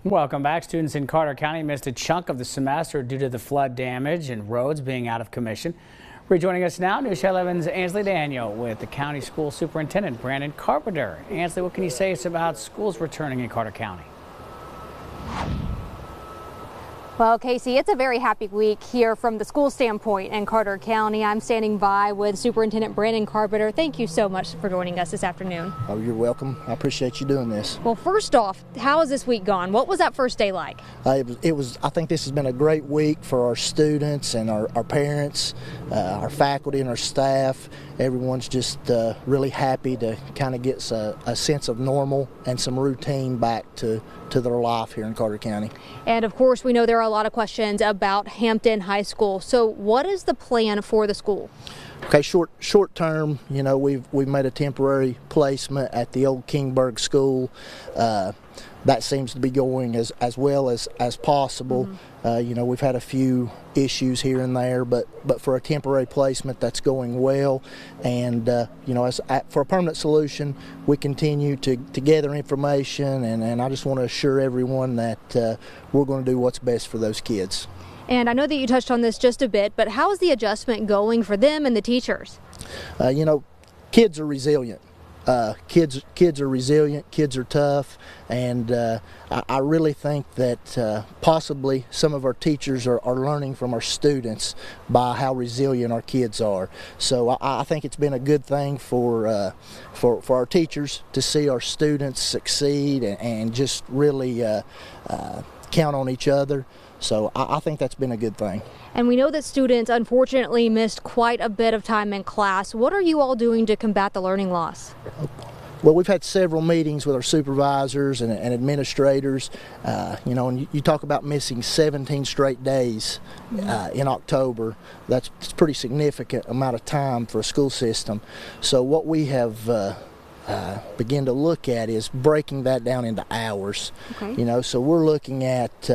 Welcome back. Students in Carter County missed a chunk of the semester due to the flood damage and roads being out of commission. Rejoining us now, News 11's Ansley Daniel with the county school superintendent, Brandon Carpenter. Ansley, what can you say about schools returning in Carter County? Well, Casey, it's a very happy week here from the school standpoint in Carter County. I'm standing by with Superintendent Brandon Carpenter. Thank you so much for joining us this afternoon. Oh, you're welcome. I appreciate you doing this. Well, first off, how has this week gone? What was that first day like? It was. I think this has been a great week for our students and our parents, our faculty and our staff. Everyone's just really happy to kind of get a sense of normal and some routine back to their life here in Carter County. And of course, we know there are a lot of questions about Hampton High School. So what is the plan for the school? Okay, short term, you know, we've made a temporary placement at the old Kingburg School. That seems to be going as well as possible. You know, we've had a few issues here and there, but for a temporary placement, that's going well. And you know, for a permanent solution, we continue to gather information, and I just want to assure everyone that we're going to do what's best for those kids. And I know that you touched on this just a bit, but how is the adjustment going for them and the teachers? You know, kids are resilient. Kids are resilient, kids are tough, and I really think that possibly some of our teachers are learning from our students by how resilient our kids are. So I think it's been a good thing for our teachers to see our students succeed and just really count on each other. So I think that's been a good thing. And we know that students unfortunately missed quite a bit of time in class. What are you all doing to combat the learning loss? Well, we've had several meetings with our supervisors and administrators. You know, and you talk about missing 17 straight days in October. That's a pretty significant amount of time for a school system. So what we have begin to look at is breaking that down into hours. Okay. You know, so we're looking at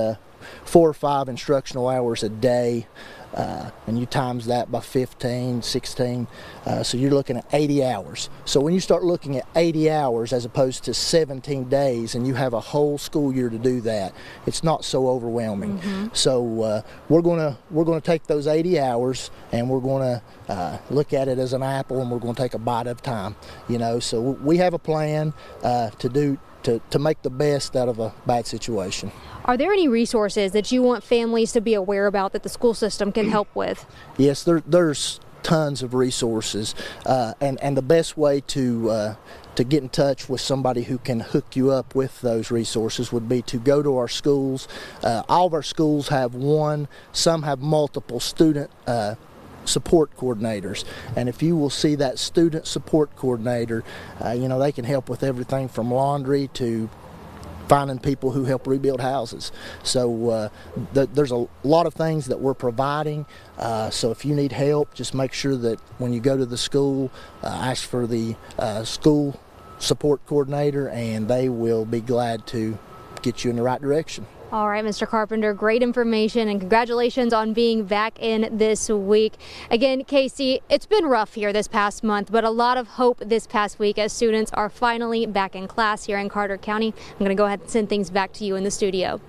4 or 5 instructional hours a day, and you times that by 15, 16, so you're looking at 80 hours. So when you start looking at 80 hours as opposed to 17 days, and you have a whole school year to do that, it's not so overwhelming. So we're going to take those 80 hours and we're going to look at it as an apple, and we're going to take a bite at a time. You know, so we have a plan to make the best out of a bad situation. Are there any resources that you want families to be aware about that the school system can help with? Yes, there's tons of resources, and the best way to get in touch with somebody who can hook you up with those resources would be to go to our schools. All of our schools have one, some have multiple student support coordinators, and if you will see that student support coordinator, you know, they can help with everything from laundry to finding people who help rebuild houses. So there's a lot of things that we're providing, so if you need help, just make sure that when you go to the school, ask for the school support coordinator, and they will be glad to get you in the right direction. All right, Mr. Carpenter, great information, and congratulations on being back in this week. Again, Casey, it's been rough here this past month, but a lot of hope this past week as students are finally back in class here in Carter County. I'm going to go ahead and send things back to you in the studio.